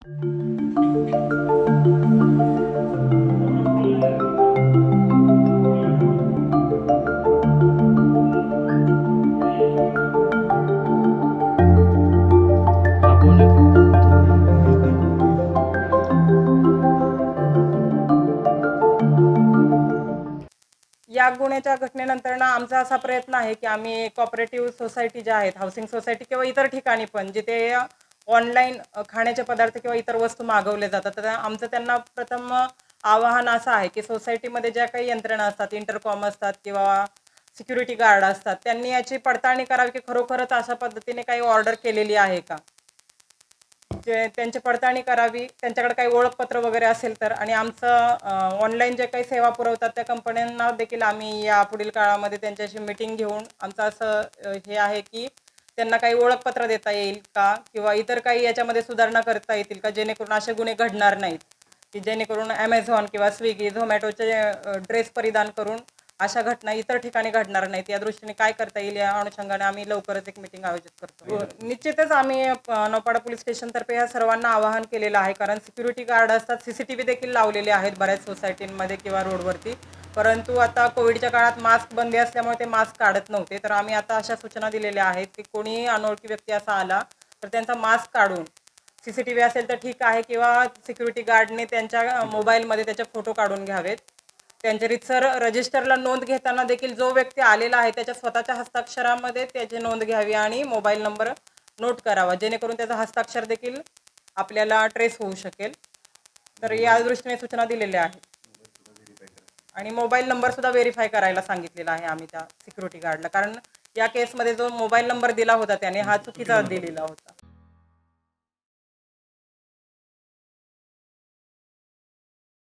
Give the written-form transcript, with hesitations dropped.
या गुन्ह्याच्या घटनेनंतर ना आमचा असा प्रयत्न आहे की आम्ही कॉपरेटिव्ह सोसायटी ज्या आहेत, हाऊसिंग सोसायटी किंवा इतर ठिकाणी पण जिथे ऑनलाईन खाण्याचे पदार्थ किंवा इतर वस्तू मागवले जातात, तर आमचं त्यांना प्रथम आवाहन असं आहे की सोसायटीमध्ये ज्या काही यंत्रणा असतात, इंटरकॉम असतात किंवा सिक्युरिटी गार्ड असतात, त्यांनी याची पडताळणी करावी की खरोखरच अशा पद्धतीने काही ऑर्डर केलेली आहे का, जे त्यांची पडताळणी करावी, त्यांच्याकडे काही ओळखपत्र वगैरे असेल तर. आणि आमचं ऑनलाईन जे काही सेवा पुरवतात त्या कंपन्यांना देखील आम्ही या पुढील काळामध्ये त्यांच्याशी मीटिंग घेऊन आमचं असं हे आहे की त्यांना काही ओळखपत्र देता येईल का किंवा इतर काही याच्यामध्ये सुधारणा करता येतील का, जेणेकरून असे गुन्हे घडणार नाहीत, की जेणेकरून ॲमेझॉन किंवा स्विगी, झोमॅटोचे ड्रेस परिधान करून अशा घटना इतर ठिकाणी घडणार नाहीत. या दृष्टीने काय करता येईल या अनुषंगाने आम्ही लवकरच एक मीटिंग आयोजित करतो. निश्चितच आम्ही नौपाडा पोलीस स्टेशनतर्फे या सर्वांना आवाहन केलेलं आहे, कारण सिक्युरिटी गार्ड असतात, CCTV देखील लावलेले आहेत बऱ्याच सोसायटींमध्ये किंवा रोडवरती. परंतु आता कोविडच्या काळात मास्क बंदी असल्यामुळे ते मास्क काढत नव्हते. तर आम्ही आता अशा सूचना दिलेल्या आहेत की कोणी अनोळखी व्यक्ती असा आला तर त्यांचा मास्क काढून, CCTV असेल तर ठीक आहे, किंवा सिक्युरिटी गार्डने त्यांच्या मोबाईलमध्ये त्याचे फोटो काढून घ्यावेत. त्यांच्या रितसर रजिस्टरला नोंद घेताना देखील जो व्यक्ती आलेला आहे त्याच्या स्वतःच्या हस्ताक्षरामध्ये त्याची नोंद घ्यावी आणि मोबाईल नंबर नोट करावा, जेणेकरून त्याचा हस्ताक्षर देखील आपल्याला ट्रेस होऊ शकेल. तर या दृष्टीने सूचना दिलेल्या आहेत. आणि मोबाईल नंबर सुद्धा व्हेरीफाय करायला सांगितलेला आहे आम्ही त्या सिक्युरिटी गार्डला, कारण या केसमध्ये जो मोबाईल नंबर दिला होता त्याने हा चुकीचा दिलेला होता.